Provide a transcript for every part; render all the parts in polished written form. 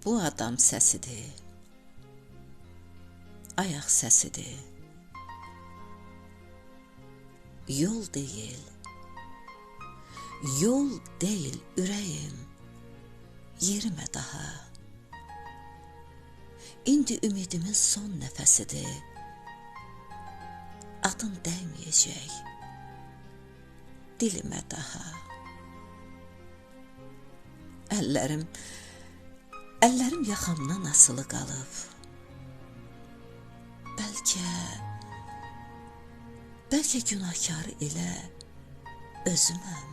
Bu adam səsidir, ayaq səsidir, yol deyil, ürəyim, yerimə daha. İndi ümidimin son nəfəsidir, adın dəyməyəcək dilimə daha. Əllərim yaxamdan asılı qalıb. Bəlkə günahkarı elə özüməm.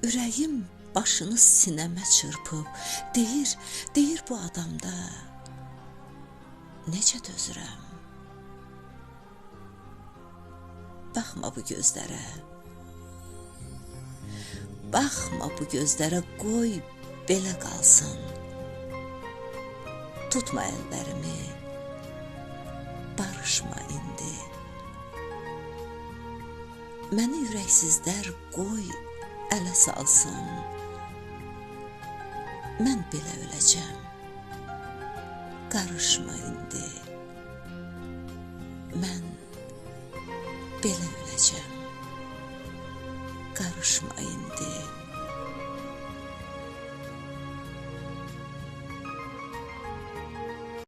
Ürəyim başını sinəmə çırpıb, deyir bu adamda necə dözürəm. Baxma bu gözlərə, qoy belə qalsın. Tutma əllərimi, barışma indi. Məni ürəksizlər qoy ələ salsın. Mən belə öləcəm, qarışma indi. Mən belə öləcəm, qarışma indi.